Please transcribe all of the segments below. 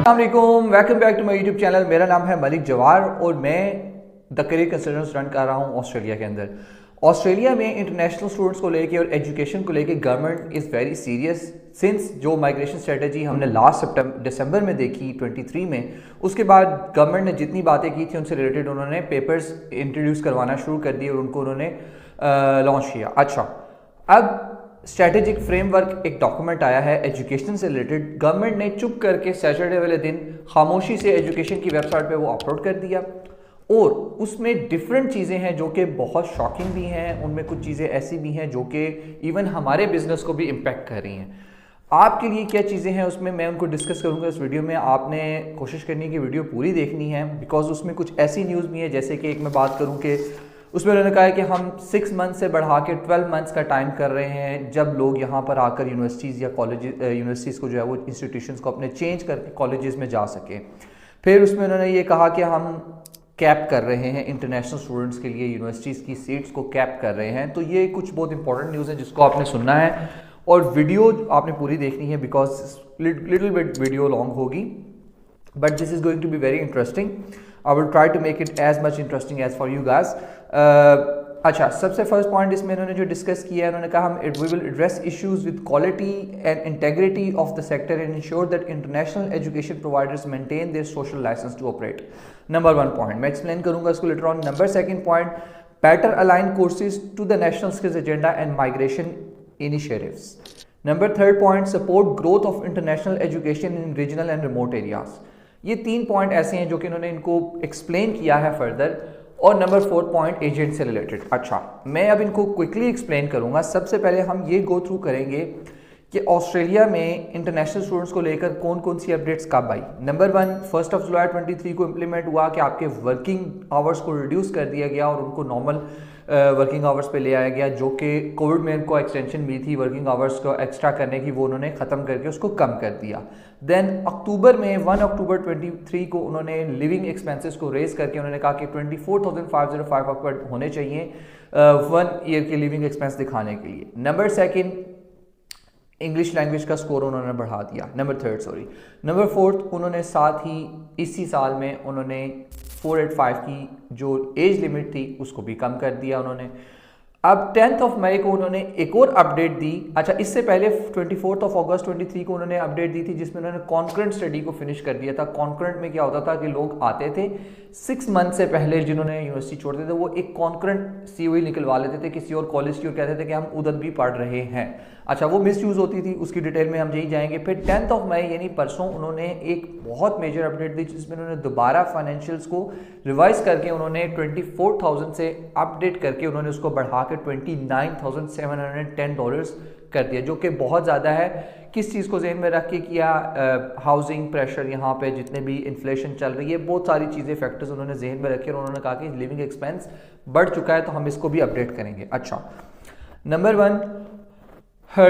अस्सलामुअलैकुम, welcome back to my YouTube channel. मेरा नाम है मलिक जवार और मैं द करियर कंसल्टेंट्स रन कर रहा हूँ ऑस्ट्रेलिया के अंदर। ऑस्ट्रेलिया में इंटरनेशनल स्टूडेंट्स को लेके और एजुकेशन को लेके government is very serious since जो माइग्रेशन स्ट्रेटजी हमने लास्ट दिसंबर में देखी 23 में, उसके बाद गवर्नमेंट ने जितनी बातें की थी उनसे रिलेटेड उन्होंने पेपर्स इंट्रोड्यूस करवाना शुरू कर दिए और उनको उन्होंने लॉन्च किया। अच्छा, अब स्ट्रैटेजिक फ्रेमवर्क एक डॉक्यूमेंट आया है एजुकेशन से रिलेटेड। गवर्नमेंट ने चुप करके सैटरडे वाले दिन खामोशी से एजुकेशन की वेबसाइट पे वो अपलोड कर दिया और उसमें डिफरेंट चीज़ें हैं जो कि बहुत शॉकिंग भी हैं, उनमें कुछ चीज़ें ऐसी भी हैं जो कि इवन हमारे बिजनेस को भी इम्पेक्ट कर रही हैं। आपके लिए क्या चीज़ें हैं उसमें मैं उनको डिस्कस करूंगा इस वीडियो में। आपने कोशिश करनी है कि वीडियो पूरी देखनी है बिकॉज उसमें कुछ ऐसी न्यूज़ भी है, जैसे कि एक मैं बात करूं कि उसमें उन्होंने कहा है कि हम 6 मंथ से बढ़ा के 12 मंथ्स का टाइम कर रहे हैं जब लोग यहाँ पर आकर यूनिवर्सिटीज़ या यूनिवर्सिटीज़ को जो है वो इंस्टीट्यूशंस को अपने चेंज करके कॉलेजेस में जा सकें। फिर उसमें उन्होंने ये कहा कि हम कैप कर रहे हैं इंटरनेशनल स्टूडेंट्स के लिए, यूनिवर्सिटीज़ की सीट्स को कैप कर रहे हैं। तो ये कुछ बहुत इंपॉर्टेंट न्यूज़ है जिसको आपने सुनना है और वीडियो आपने पूरी देखनी है because little bit video long होगी but this is going to be very interesting. I will try to make it as much interesting as for you guys. अच्छा, सबसे फर्स्ट पॉइंट इसमें इन्होंने जो डिस्कस किया है, उन्होंने कहा हम we will address issues with quality and integrity of the sector and ensure that international education providers maintain their social licence to operate. Number 1 point मैं एक्सप्लेन करूंगा इसको later on. Number 2 point, better align courses to the national skills agenda and migration initiatives. Number 3 point, support growth of international education in regional and remote areas. ये 3 point ऐसे हैं जो कि इन्होंने इनको एक्सप्लेन किया है फर्दर। और नंबर 4 पॉइंट, एजेंट से रिलेटेड। अच्छा, मैं अब इनको क्विकली एक्सप्लेन करूंगा। सबसे पहले हम ये गो थ्रू करेंगे कि ऑस्ट्रेलिया में इंटरनेशनल स्टूडेंट्स को लेकर कौन कौन सी अपडेट्स कब आई। नंबर 1, 1 जुलाई 23 को इम्प्लीमेंट हुआ कि आपके वर्किंग आवर्स को रिड्यूस कर दिया गया और उनको नॉर्मल वर्किंग आवर्स पे ले आया गया, जो कि कोविड में उनको एक्सटेंशन मिली थी वर्किंग आवर्स को एक्स्ट्रा करने की, वो उन्होंने ख़त्म करके उसको कम कर दिया। देन अक्टूबर में 1 अक्टूबर 23 को उन्होंने लिविंग एक्सपेंसेस को रेज करके उन्होंने कहा कि 24,505 आपको होने चाहिए 1 ईयर के लिविंग एक्सपेंस दिखाने के लिए। नंबर 2, इंग्लिश लैंग्वेज का स्कोर उन्होंने बढ़ा दिया। नंबर 4 उन्होंने साथ ही इसी साल में उन्होंने 485 की जो एज लिमिट थी उसको भी कम कर दिया उन्होंने। अब 10 मई को उन्होंने एक और अपडेट दी। अच्छा, इससे पहले 24 अगस्त 23 को उन्होंने अपडेट दी थी जिसमें उन्होंने कॉन्करेंट स्टडी को फिनिश कर दिया था। कॉन्करेंट में क्या होता था कि लोग आते थे 6 मंथ से पहले, जिन्होंने यूनिवर्सिटी छोड़ते थे वो एक कॉन्करेंट COE निकलवा लेते थे किसी और कॉलेज की और कहते थे कि हम उधर भी पढ़ रहे हैं। अच्छा, वो मिस यूज़ होती थी, उसकी डिटेल में हम यही जाएंगे। फिर 10 मई यानी परसों उन्होंने एक बहुत मेजर अपडेट दी जिसमें उन्होंने दोबारा फाइनेंशियल्स को रिवाइज करके उन्होंने 24,000 से अपडेट करके उन्होंने उसको बढ़ा के $29,710 कर दिया, जो कि बहुत ज़्यादा है। किस चीज़ को जहन में रख के किया? हाउसिंग प्रेशर, यहाँ पे जितने भी इन्फ्लेशन चल रही है, बहुत सारी चीज़ें फैक्टर्स उन्होंने जहन में रखे और उन्होंने कहा कि लिविंग एक्सपेंस बढ़ चुका है तो हम इसको भी अपडेट करेंगे। अच्छा, नंबर 1,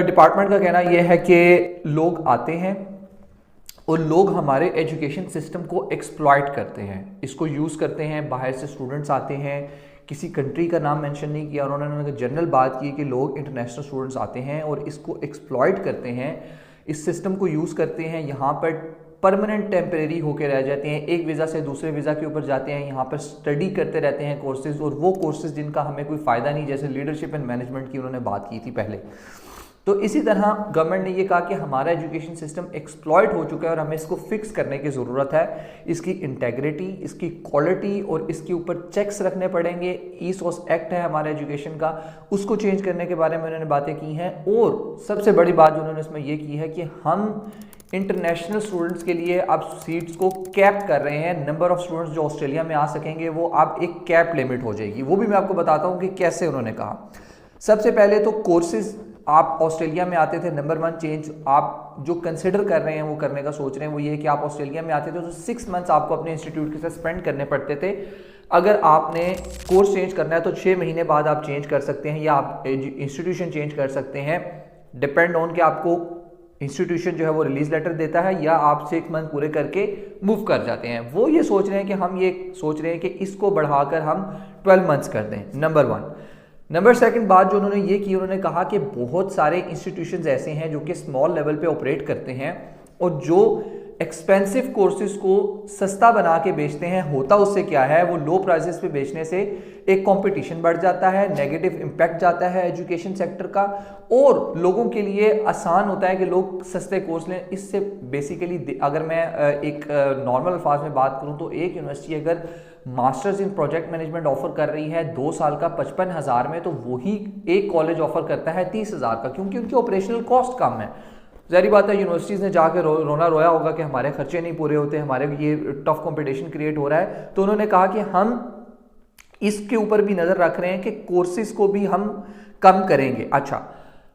डिपार्टमेंट का कहना यह है कि लोग आते हैं और लोग हमारे एजुकेशन सिस्टम को एक्सप्लॉइट करते हैं, इसको यूज़ करते हैं। बाहर से स्टूडेंट्स आते हैं, किसी कंट्री का नाम मेंशन नहीं किया और उन्होंने जनरल बात की कि लोग इंटरनेशनल स्टूडेंट्स आते हैं और इसको एक्सप्लॉइट करते हैं, इस सिस्टम को यूज़ करते हैं, यहाँ पर परमानेंट टेम्परेरी होकर रह जाते हैं, एक वीज़ा से दूसरे वीज़ा के ऊपर जाते हैं, यहाँ पर स्टडी करते रहते हैं कोर्सेज, और वो कोर्सेज जिनका हमें कोई फ़ायदा नहीं, जैसे लीडरशिप एंड मैनेजमेंट की उन्होंने बात की थी पहले। तो इसी तरह गवर्नमेंट ने ये कहा कि हमारा एजुकेशन सिस्टम एक्सप्लॉइट हो चुका है और हमें इसको फिक्स करने की ज़रूरत है। इसकी इंटेग्रिटी, इसकी क्वालिटी और इसके ऊपर चेक्स रखने पड़ेंगे। ईसोस एक्ट है हमारे एजुकेशन का, उसको चेंज करने के बारे में उन्होंने बातें की हैं। और सबसे बड़ी बात जो उन्होंने इसमें ये की है कि हम इंटरनेशनल स्टूडेंट्स के लिए अब सीट्स को कैप कर रहे हैं। नंबर ऑफ स्टूडेंट्स जो ऑस्ट्रेलिया में आ सकेंगे वो अब एक कैप लिमिट हो जाएगी। वो भी मैं आपको बताता हूँ कि कैसे उन्होंने कहा। सबसे पहले तो कोर्सेज आप ऑस्ट्रेलिया में आते थे, नंबर 1 चेंज आप जो कंसिडर कर रहे हैं वो करने का सोच रहे हैं वो ये कि आप ऑस्ट्रेलिया में आते थे तो 6 मंथ्स आपको अपने इंस्टीट्यूट के साथ स्पेंड करने पड़ते थे। अगर आपने कोर्स चेंज करना है तो 6 महीने बाद आप चेंज कर सकते हैं या आप इंस्टीट्यूशन चेंज कर सकते हैं, डिपेंड ऑन कि आपको इंस्टीट्यूशन जो है वो रिलीज लेटर देता है या आप 6 मंथ पूरे करके मूव कर जाते हैं। वो ये सोच रहे हैं कि हम ये सोच रहे हैं कि इसको बढ़ाकर हम 12 मंथ्स कर दें, नंबर 1। नंबर 2 बात जो उन्होंने ये की, उन्होंने कहा कि बहुत सारे इंस्टीट्यूशंस ऐसे हैं जो कि स्मॉल लेवल पे ऑपरेट करते हैं और जो एक्सपेंसिव कोर्सेज को सस्ता बना के बेचते हैं, होता उससे क्या है, वो लो प्राइसेस पे बेचने से एक कंपटीशन बढ़ जाता है, नेगेटिव इम्पैक्ट जाता है एजुकेशन सेक्टर का, और लोगों के लिए आसान होता है कि लोग सस्ते कोर्स लें। इससे बेसिकली अगर मैं एक नॉर्मल अल्फाज में बात करूं तो एक यूनिवर्सिटी अगर masters in project management offer कर रही है 2 साल का 55,000 में, तो वही एक कॉलेज ऑफर करता है 30,000 का, क्योंकि उनकी ऑपरेशनल कॉस्ट कम है। ज़ाहिर बात है यूनिवर्सिटीज़ ने जाकर रोना रोया होगा कि हमारे खर्चे नहीं पूरे होते, हमारे ये टफ कंपटीशन क्रिएट हो रहा है, तो उन्होंने कहा कि हम इसके ऊपर भी नज़र रख रहे हैं कि कोर्सेज को भी हम कम करेंगे। अच्छा,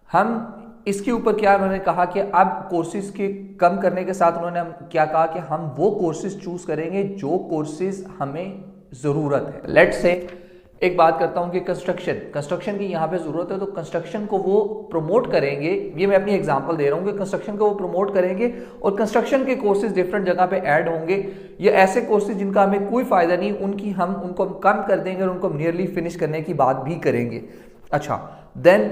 हम इसके ऊपर क्या उन्होंने कहा कि अब कोर्सेज के कम करने के साथ उन्होंने क्या कहा कि हम वो कोर्सेज चूज करेंगे जो कोर्सेज हमें ज़रूरत है। लेट्स से एक बात करता हूं कि कंस्ट्रक्शन की यहाँ पे ज़रूरत है, तो कंस्ट्रक्शन को वो प्रमोट करेंगे। ये मैं अपनी एग्जांपल दे रहा हूँ कि कंस्ट्रक्शन को वो प्रमोट करेंगे और कंस्ट्रक्शन के कोर्सेज डिफरेंट जगह पे ऐड होंगे, या ऐसे कोर्सेज जिनका हमें कोई फ़ायदा नहीं उनको हम कम कर देंगे और उनको नियरली फिनिश करने की बात भी करेंगे। अच्छा, देन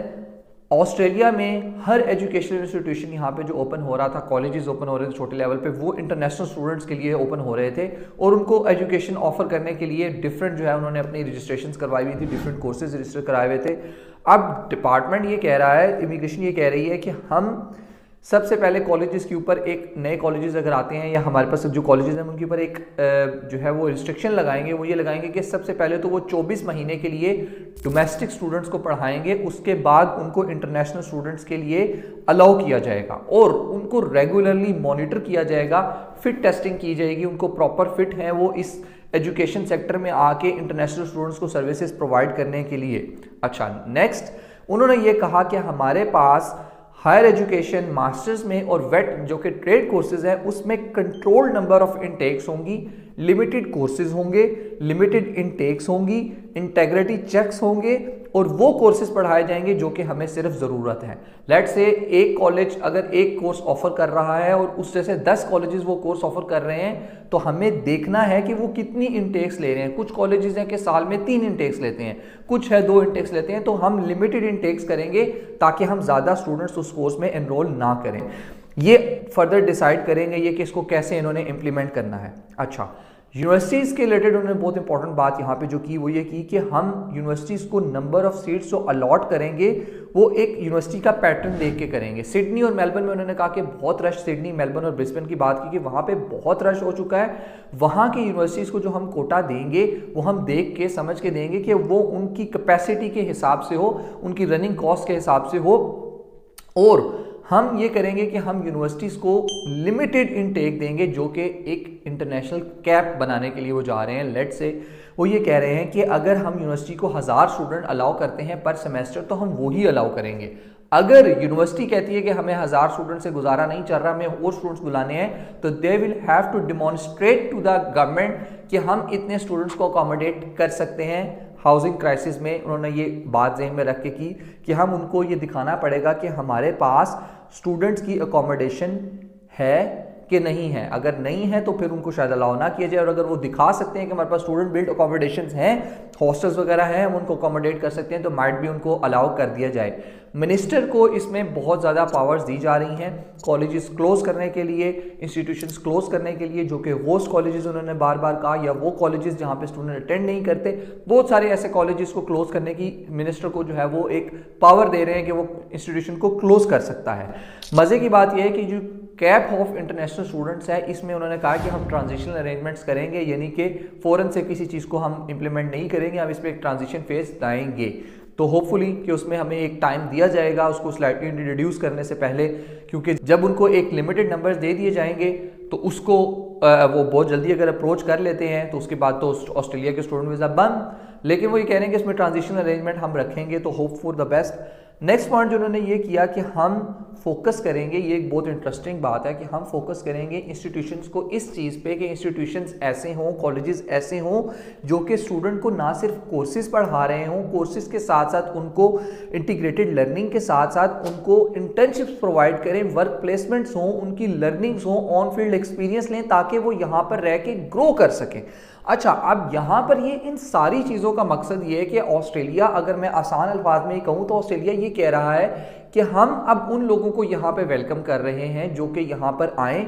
ऑस्ट्रेलिया में हर एजुकेशनल इंस्टीट्यूशन यहाँ पे जो ओपन हो रहा था, कॉलेजेस ओपन हो रहे थे छोटे लेवल पे, वो इंटरनेशनल स्टूडेंट्स के लिए ओपन हो रहे थे और उनको एजुकेशन ऑफर करने के लिए डिफरेंट जो है उन्होंने अपनी रजिस्ट्रेशन करवाई हुई थी, डिफरेंट कोर्सेज रजिस्टर कराए हुए थे। अब डिपार्टमेंट ये कह रहा है, इमिग्रेशन ये कह रही है कि हम सबसे पहले कॉलेजेस के ऊपर एक नए कॉलेजेस अगर आते हैं या हमारे पास जो कॉलेजेस हैं उनके ऊपर एक जो है वो रिस्ट्रिक्शन लगाएंगे। वो ये लगाएंगे कि सबसे पहले तो वो 24 महीने के लिए डोमेस्टिक स्टूडेंट्स को पढ़ाएंगे, उसके बाद उनको इंटरनेशनल स्टूडेंट्स के लिए अलाउ किया जाएगा और उनको रेगुलरली मॉनिटर किया जाएगा, फिट टेस्टिंग की जाएगी, उनको प्रॉपर फिट है वो इस एजुकेशन सेक्टर में आके इंटरनेशनल स्टूडेंट्स को सर्विसेज प्रोवाइड करने के लिए। अच्छा, नेक्स्ट उन्होंने ये कहा कि हमारे पास हायर एजुकेशन मास्टर्स में और वेट जो कि ट्रेड कोर्सेज हैं उसमें कंट्रोल नंबर ऑफ इनटेक्स होंगी, लिमिटेड कोर्सेज होंगे, लिमिटेड इनटेक्स होंगी, इंटेग्रिटी चेक्स होंगे और वो कोर्सेज पढ़ाए जाएंगे जो कि हमें सिर्फ ज़रूरत है। लेट्स से एक कॉलेज अगर एक कोर्स ऑफर कर रहा है और उससे से 10 कॉलेजेस वो कोर्स ऑफर कर रहे हैं, तो हमें देखना है कि वो कितनी इनटेक्स ले रहे हैं। कुछ कॉलेजेस हैं कि साल में 3 इनटेक्स लेते हैं, कुछ है 2 इनटेक्स लेते हैं, तो हम लिमिटेड इनटेक्स करेंगे ताकि हम ज़्यादा स्टूडेंट्स उस कोर्स में एनरोल ना करें। ये फर्दर डिसाइड करेंगे ये कि इसको कैसे इन्होंने इंप्लीमेंट करना है। अच्छा, यूनिवर्सिटीज़ के रिलेटेड उन्होंने बहुत इंपॉर्टेंट बात यहाँ पे जो की वो ये की कि हम यूनिवर्सिटीज़ को नंबर ऑफ सीट्स जो अलॉट करेंगे वो एक यूनिवर्सिटी का पैटर्न देख के करेंगे। सिडनी और मेलबर्न में उन्होंने कहा कि बहुत रश, सिडनी, मेलबर्न और ब्रिस्बेन की बात की कि वहाँ पे बहुत रश हो चुका है, वहाँ की यूनिवर्सिटीज़ को जो हम कोटा देंगे वो हम देख के समझ के देंगे कि वो उनकी कैपेसिटी के हिसाब से हो, उनकी रनिंग कॉस्ट के हिसाब से हो, और हम ये करेंगे कि हम यूनिवर्सिटीज़ को लिमिटेड इनटेक देंगे जो कि एक इंटरनेशनल कैप बनाने के लिए वो जा रहे हैं। लेट से वो ये कह रहे हैं कि अगर हम यूनिवर्सिटी को 1000 स्टूडेंट अलाउ करते हैं पर सेमेस्टर तो हम वो ही अलाउ करेंगे। अगर यूनिवर्सिटी कहती है कि हमें 1000 स्टूडेंट से गुजारा नहीं चल रहा, हमें और स्टूडेंट्स बुलाने हैं, तो they will have to demonstrate to the government कि हम इतने स्टूडेंट्स को अकोमोडेट कर सकते हैं। हाउसिंग क्राइसिस में उन्होंने ये बात ज़हन में रख के की कि हम उनको ये दिखाना पड़ेगा कि हमारे पास स्टूडेंट्स की अकोमोडेशन है कि नहीं है। अगर नहीं है तो फिर उनको शायद अलाउ ना किया जाए, और अगर वो दिखा सकते हैं कि हमारे पास स्टूडेंट बिल्ड अकोमोडेशंस हैं, हॉस्टल्स वगैरह हैं, हम उनको अकोमोडेट कर सकते हैं, तो माइट भी उनको अलाउ कर दिया जाए। मिनिस्टर को इसमें बहुत ज़्यादा पावर्स दी जा रही हैं कॉलेजेस क्लोज करने के लिए, इंस्टीट्यूशंस क्लोज करने के लिए, जो कि होस्ट कॉलेजेस उन्होंने बार बार कहा, या वो कॉलेजेस जहाँ पे स्टूडेंट अटेंड नहीं करते, बहुत सारे ऐसे कॉलेजेस को क्लोज करने की मिनिस्टर को जो है वो एक पावर दे रहे हैं कि वो इंस्टीट्यूशन को क्लोज कर सकता है। मज़े की बात यह है कि जो कैप ऑफ इंटरनेशनल स्टूडेंट्स है इसमें उन्होंने कहा कि हम ट्रांजिशनल अरेंजमेंट्स करेंगे, यानी कि फ़ौरन से किसी चीज़ को हम इंप्लीमेंट नहीं करेंगे, हम इस पर एक ट्रांजिशन फेज लाएंगे। तो होपफुली कि उसमें हमें एक टाइम दिया जाएगा उसको स्लाइटली रिड्यूस करने से पहले, क्योंकि जब उनको एक लिमिटेड नंबर्स दे दिए जाएंगे तो उसको वो बहुत जल्दी अगर अप्रोच कर लेते हैं तो उसके बाद तो ऑस्ट्रेलिया के स्टूडेंट वीज़ा बंद। लेकिन वो ये कह रहे हैं कि इसमें ट्रांजिशनल अरेंजमेंट हम रखेंगे, तो hope for the best. Next point जो उन्होंने ये किया कि हम फोकस करेंगे, ये एक बहुत इंटरेस्टिंग बात है कि हम फोकस करेंगे इंस्टीट्यूशंस को इस चीज़ पे कि इंस्टीट्यूशंस ऐसे हों, कॉलेजेस ऐसे हों जो कि स्टूडेंट को ना सिर्फ कोर्सेज पढ़ा रहे हों, कोर्सेज के साथ साथ उनको इंटीग्रेटेड लर्निंग के साथ साथ उनको इंटर्नशिप्स प्रोवाइड करें, वर्क प्लेसमेंट्स हों, उनकी लर्निंग्स हों, ऑन फील्ड एक्सपीरियंस लें ताकि वो यहाँ पर रह के ग्रो कर सकें। अच्छा, अब यहाँ पर ये इन सारी चीज़ों का मकसद ये है कि ऑस्ट्रेलिया, अगर मैं आसान अल्फाज में ही कहूँ तो ऑस्ट्रेलिया ये कह रहा है कि हम अब उन लोगों को यहाँ पे वेलकम कर रहे हैं जो कि यहाँ पर आएँ,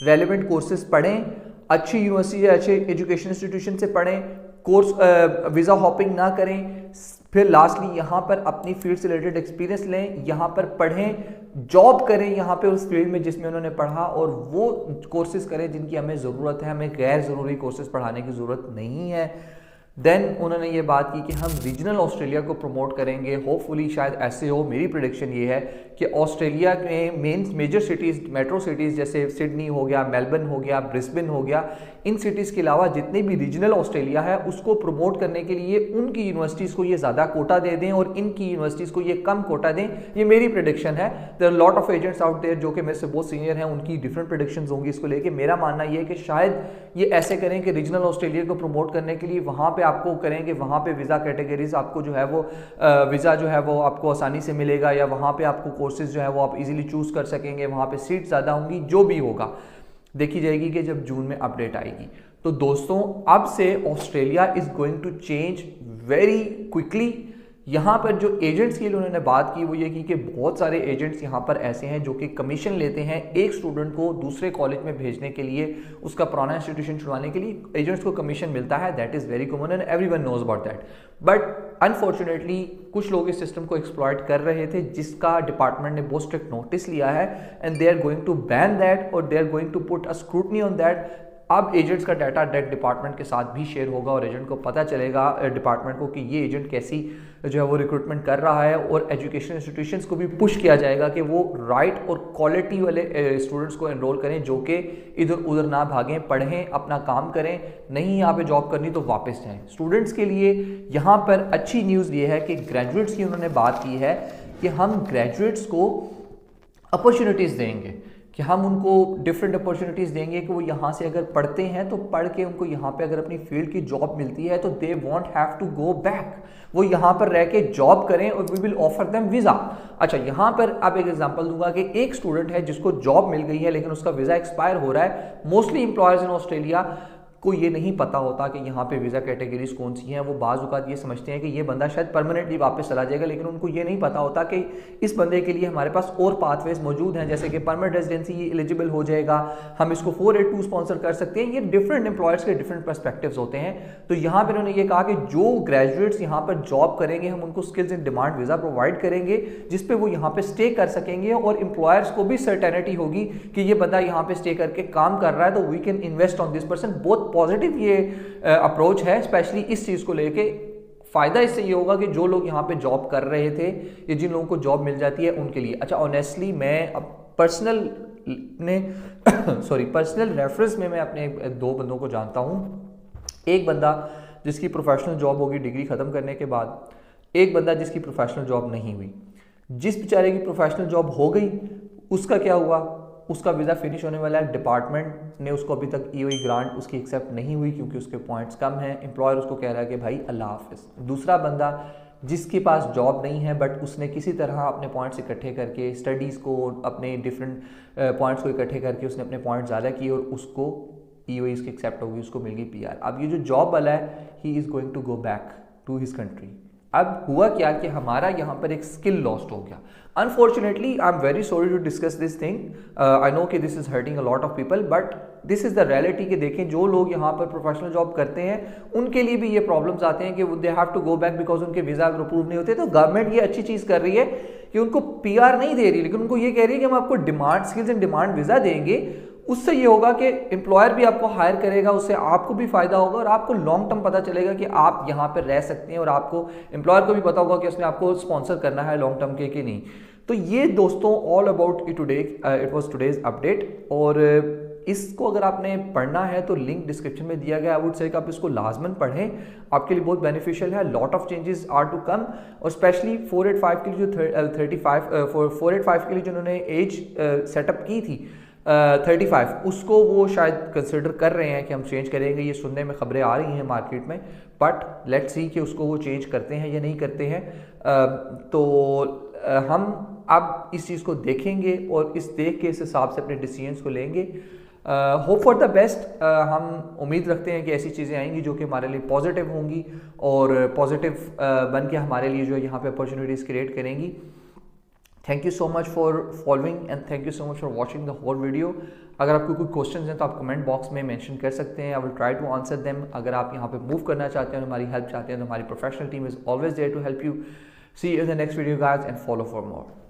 रेलिवेंट कोर्सेज पढ़ें, अच्छी यूनिवर्सिटी या अच्छे एजुकेशन इंस्टीट्यूशन से पढ़ें, कोर्स वीज़ा हॉपिंग ना करें, फिर लास्टली यहाँ पर अपनी फील्ड से रिलेटेड एक्सपीरियंस लें, यहाँ पर पढ़ें, जॉब करें यहाँ पे उस फील्ड में जिसमें उन्होंने पढ़ा, और वो कोर्सेज करें जिनकी हमें ज़रूरत है, हमें गैर ज़रूरी कोर्सेज पढ़ाने की ज़रूरत नहीं है। देन उन्होंने ये बात की कि हम रीजनल ऑस्ट्रेलिया को प्रमोट करेंगे, होपफुली शायद ऐसे हो। मेरी प्रेडिक्शन ये है कि ऑस्ट्रेलिया में मेजर सिटीज़, मेट्रो सिटीज़ जैसे सिडनी हो गया, मेलबर्न हो गया, ब्रिस्बेन हो गया, इन सिटीज़ के अलावा जितने भी रीजनल ऑस्ट्रेलिया है उसको प्रमोट करने के लिए उनकी यूनिवर्सिटीज़ को ये ज़्यादा कोटा दे दें और इनकी यूनिवर्सिटीज़ को ये कम कोटा दें। ये मेरी प्रेडिक्शन है। There are lot of agents out there जो कि मेरे से बहुत सीनियर हैं, उनकी डिफरेंट प्रेडिक्शंस होंगी इसको लेके। मेरा मानना ये है कि शायद ये ऐसे करें कि रीजनल ऑस्ट्रेलिया को प्रमोट करने के लिए वहाँ पे आपको करेंगे, वहाँ पे वीज़ा कैटेगरीज आपको जो है वो वीज़ा जो है वो आपको आसानी से मिलेगा, या वहाँ पे आपको कोर्सेज जो है वो आप इजीली चूज़ कर सकेंगे, वहाँ पे सीट ज़्यादा होंगी, जो भी होगा देखी जाएगी कि जब जून में अपडेट आएगी। तो दोस्तों अब से Australia is going to change very quickly. यहाँ पर जो एजेंट्स के लिए उन्होंने बात की वो ये की कि बहुत सारे एजेंट्स यहाँ पर ऐसे हैं जो कि कमीशन लेते हैं एक स्टूडेंट को दूसरे कॉलेज में भेजने के लिए, उसका पुराना इंस्टीट्यूशन छुड़वाने के लिए एजेंट्स को कमीशन मिलता है। That is very common and everyone knows about that. But unfortunately कुछ लोग इस सिस्टम को एक्सप्लॉइट कर रहे थे, जिसका डिपार्टमेंट ने बहुत स्ट्रिक्ट नोटिस लिया है and they are going to ban that और they are going to put a scrutiny on that. अब एजेंट्स का डाटा डेट डिपार्टमेंट के साथ भी शेयर होगा और एजेंट को पता चलेगा डिपार्टमेंट को कि ये एजेंट कैसी जो है वो रिक्रूटमेंट कर रहा है, और एजुकेशन इंस्टीट्यूशंस को भी पुश किया जाएगा कि वो राइट और क्वालिटी वाले स्टूडेंट्स को एनरोल करें जो कि इधर उधर ना भागें, पढ़ें, अपना काम करें, नहीं यहाँ पे जॉब करनी तो वापस जाएं। स्टूडेंट्स के लिए यहाँ पर अच्छी न्यूज़ ये है कि ग्रेजुएट्स की उन्होंने बात की है कि हम ग्रेजुएट्स को अपॉर्चुनिटीज़ देंगे, कि हम उनको डिफरेंट अपॉर्चुनिटीज़ देंगे कि वो यहाँ से अगर पढ़ते हैं तो पढ़ के उनको यहाँ पे अगर अपनी फील्ड की जॉब मिलती है तो they won't have to go back, वो यहाँ पर रह के जॉब करें और we will offer them visa. अच्छा, यहाँ पर अब एक एग्जांपल दूंगा कि एक स्टूडेंट है जिसको जॉब मिल गई है लेकिन उसका वीज़ा एक्सपायर हो रहा है। मोस्टली एम्प्लॉयर्स इन ऑस्ट्रेलिया को ये नहीं पता होता कि यहाँ पे वीज़ा कैटेगरीज कौन सी हैं। वो बाज़ औक़ात ये समझते हैं कि ये बंदा शायद परमानेंटली वापस चला जाएगा, लेकिन उनको ये नहीं पता होता कि इस बंदे के लिए हमारे पास और पाथवेज मौजूद हैं, जैसे कि परमानेंट रेजिडेंसी एलिजिबल हो जाएगा, हम इसको 482 स्पॉन्सर कर सकते हैं। ये डिफरेंट एम्प्लॉयर्स के डिफरेंट पर्सपेक्टिव्स होते हैं। तो यहाँ पर उन्होंने ये कहा कि जो ग्रेजुएट्स यहाँ पर जॉब करेंगे हम उनको skills in demand visa provide करेंगे जिसपे वो यहाँ पर स्टे कर सकेंगे, और एम्प्लॉयर्स को भी सर्टेनिटी होगी कि ये बंदा यहाँ पर स्टे करके काम कर रहा है तो we can invest on this person. बहुत पॉजिटिव ये अप्रोच है, स्पेशली इस चीज़ को लेके। फ़ायदा इससे ये होगा कि जो लोग यहाँ पे जॉब कर रहे थे या जिन लोगों को जॉब मिल जाती है उनके लिए। अच्छा, ऑनेस्टली मैं अब पर्सनल रेफरेंस में मैं अपने दो बंदों को जानता हूँ। एक बंदा जिसकी प्रोफेशनल जॉब होगी डिग्री ख़त्म करने के बाद, एक बंदा जिसकी प्रोफेशनल जॉब नहीं हुई। जिस बेचारे की प्रोफेशनल जॉब हो गई उसका क्या हुआ, उसका वीज़ा फिनिश होने वाला है, डिपार्टमेंट ने उसको अभी तक ईओई ग्रांट उसकी एक्सेप्ट नहीं हुई क्योंकि उसके पॉइंट्स कम हैं। एम्प्लॉयर उसको कह रहा है कि भाई अल्लाह हाफिज़। दूसरा बंदा जिसके पास जॉब नहीं है बट उसने किसी तरह अपने पॉइंट्स इकट्ठे करके स्टडीज़ को, अपने डिफरेंट पॉइंट्स को इकट्ठे करके उसने अपने पॉइंट ज़्यादा किए और उसको ईओई इसकी एक्सेप्ट होगी, उसको मिल गई पीआर। अब ये जो जॉब वाला है he is going to go back to his country. अब हुआ क्या कि हमारा यहाँ पर एक स्किल लॉस्ट हो गया। Unfortunately I am very sorry to discuss this thing, I know कि this is hurting a lot of people, but this is the reality. कि देखें जो लोग यहाँ पर प्रोफेशनल जॉब करते हैं उनके लिए भी ये प्रॉब्लम्स आते हैं कि they have to go back because उनके वीजा अप्रूव नहीं होते। तो गवर्नमेंट ये अच्छी चीज़ कर रही है कि उनको पीआर नहीं दे रही, लेकिन उनको ये कह रही है कि हम आपको demand skills and demand visa देंगे। उससे ये होगा कि एम्प्लॉयर भी आपको हायर करेगा, उससे आपको भी फायदा होगा और आपको लॉन्ग टर्म पता चलेगा कि आप यहाँ पर रह सकते हैं, और आपको एम्प्लॉयर को भी पता होगा कि उसने आपको स्पॉन्सर करना है लॉन्ग टर्म के कि नहीं। तो ये दोस्तों all about it was today's update. और इसको अगर आपने पढ़ना है तो लिंक डिस्क्रिप्शन में दिया गया। आई वुड से आप इसको लाजमन पढ़ें, आपके लिए बहुत बेनिफिशियल है। Lot of changes are to come, और स्पेशली 485 के लिए जो 485 के लिए जिन्होंने एज सेटअप की थी 35, उसको वो शायद कंसिडर कर रहे हैं कि हम चेंज करेंगे। ये सुनने में खबरें आ रही हैं मार्केट में, बट लेट्स सी कि उसको वो चेंज करते हैं या नहीं करते हैं। तो हम अब इस चीज़ को देखेंगे और इस देख के इस हिसाब से अपने डिसीजंस को लेंगे। Hope for the best. हम उम्मीद रखते हैं कि ऐसी चीज़ें आएंगी जो कि हमारे लिए पॉजिटिव होंगी और पॉजिटिव बन के हमारे लिए जो है यहाँ पे अपॉर्चुनिटीज़ क्रिएट करेंगी। Thank you so much for following and thank you so much for watching the whole video. अगर आपको कोई क्वेश्चन हैं तो आप कमेंट बॉक्स में मेंशन कर सकते हैं, I will try to answer them. अगर आप यहाँ पे मूव करना चाहते हैं, हमारी हेल्प चाहते हैं, तो हमारी professional team is always there to help you. See you in the next video guys and follow for more.